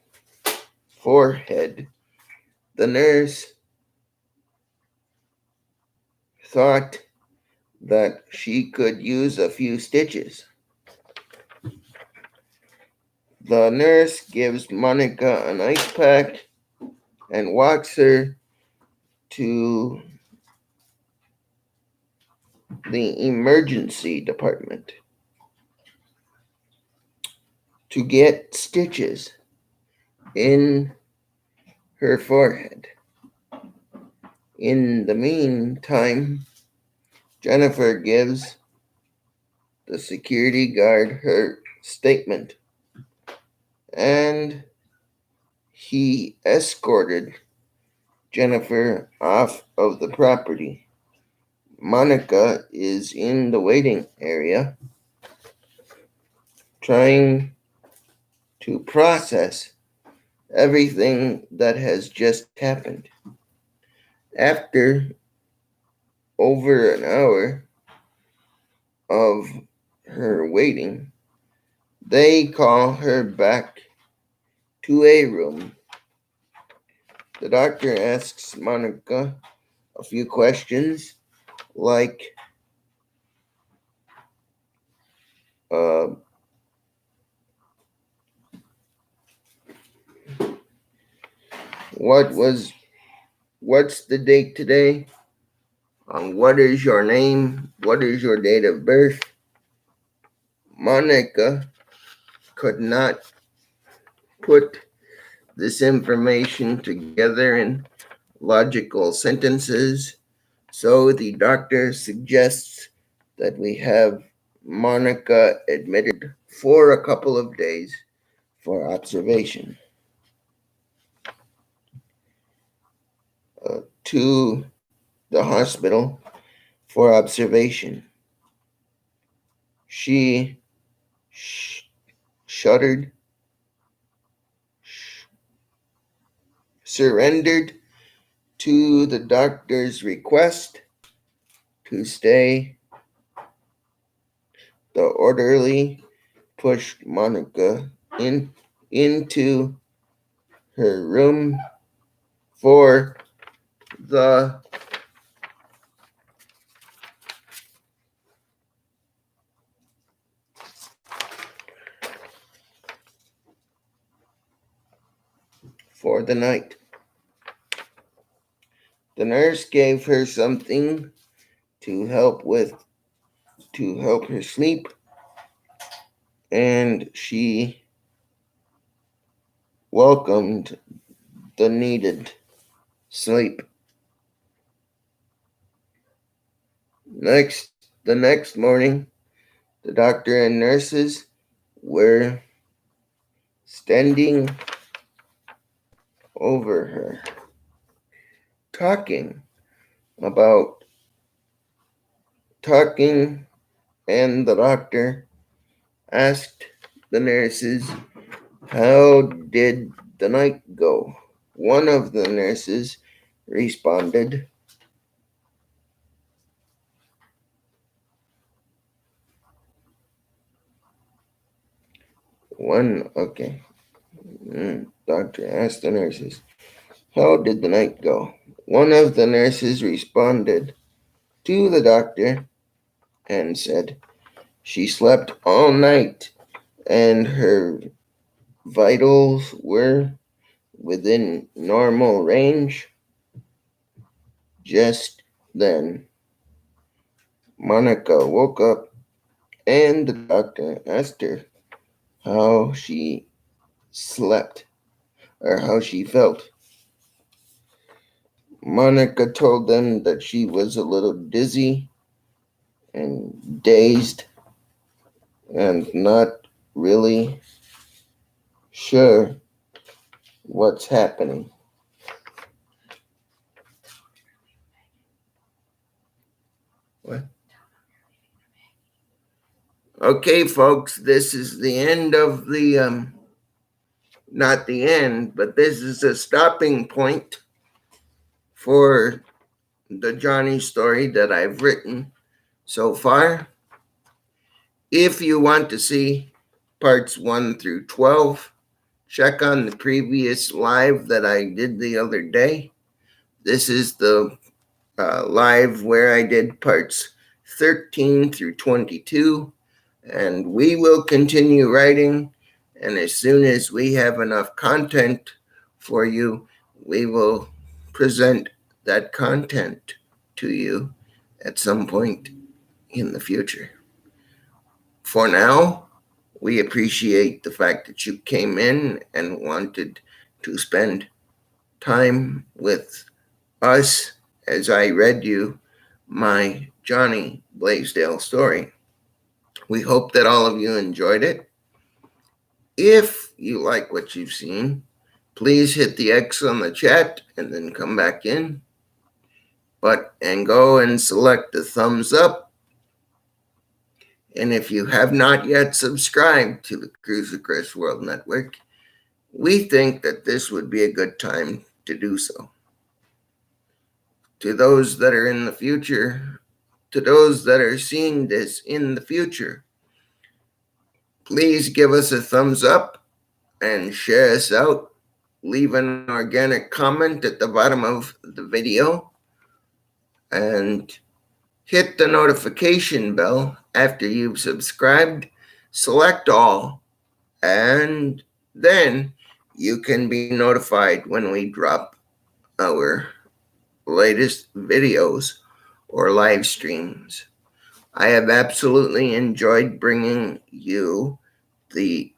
forehead. The nurse thought that she could use a few stitches. The nurse gives Monica an ice pack and walks her to the emergency department to get stitches in her forehead. In the meantime, Jennifer gives the security guard her statement, and he escorted Jennifer off of the property. Monica is in the waiting area trying to process everything that has just happened. After over an hour of her waiting, they call her back to a room. The doctor asks Monica a few questions like uh, what's the date today? What is your name? What is your date of birth? Monica could not put this information together in logical sentences, so the doctor suggests that we have Monica admitted for a couple of days for observation to the hospital for observation. She shuddered, surrendered to the doctor's request to stay. The orderly pushed Monica into her room for the the night. The nurse gave her something to help her sleep, and she welcomed the needed sleep. The next morning, the doctor and nurses were standing over her, talking about talking, and the doctor asked the nurses, "How did the night go?" One of the nurses responded, okay. Doctor asked the nurses, "How did the night go?" One of the nurses responded to the doctor and said, "She slept all night and her vitals were within normal range." Just then, Monica woke up and the doctor asked her how she slept or how she felt. Monica told them that she was a little dizzy and dazed and not really sure what's happening. What? Okay, folks, this is the end of the, not the end, but this is a stopping point for the Johnny story that I've written so far. If you want to see parts 1 through 12, check on the previous live that I did the other day. This is the live where I did parts 13 through 22, and we will continue writing. And as soon as we have enough content for you, we will present that content to you at some point in the future. For now, we appreciate the fact that you came in and wanted to spend time with us as I read you my Johnny Blaisdell story. We hope that all of you enjoyed it. If you like what you've seen, please hit the X on the chat and then come back in. And go and select the thumbs up. And if you have not yet subscribed to the Cruiser Chris World Network, we think that this would be a good time to do so. To those that are in the future, to those that are seeing this in the future, please give us a thumbs up and share us out. Leave an organic comment at the bottom of the video and hit the notification bell after you've subscribed. Select all, and then you can be notified when we drop our latest videos or live streams. I have absolutely enjoyed bringing you the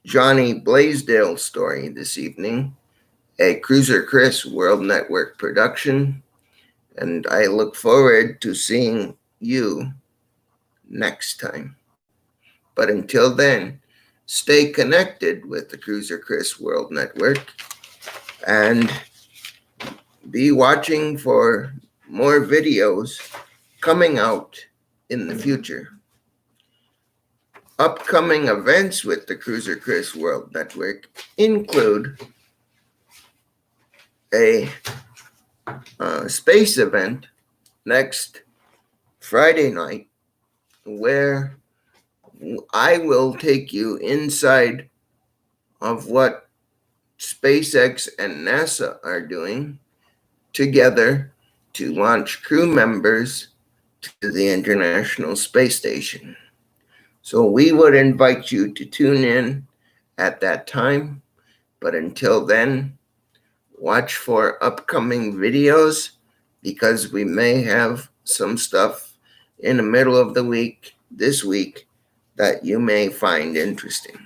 Johnny Blaisdell story this evening, a Cruiser Chris World Network production, and I look forward to seeing you next time. But until then, stay connected with the Cruiser Chris World Network and be watching for more videos coming out in the future. Upcoming events with the Cruiser Chris World Network include a space event next Friday night where I will take you inside of what SpaceX and NASA are doing together to launch crew members to the International Space Station. So we would invite you to tune in at that time. But until then, Watch for upcoming videos because we may have some stuff in the middle of the week, this week, that you may find interesting.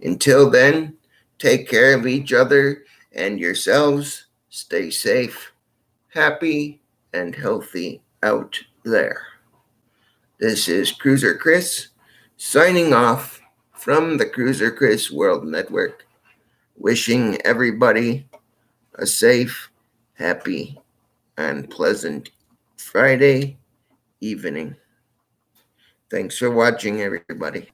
Until then, take care of each other and yourselves. Stay safe, happy, and healthy out there. This is Cruiser Chris signing off from the Cruiser Chris World Network, wishing everybody a safe, happy, and pleasant Friday evening. Thanks for watching, everybody.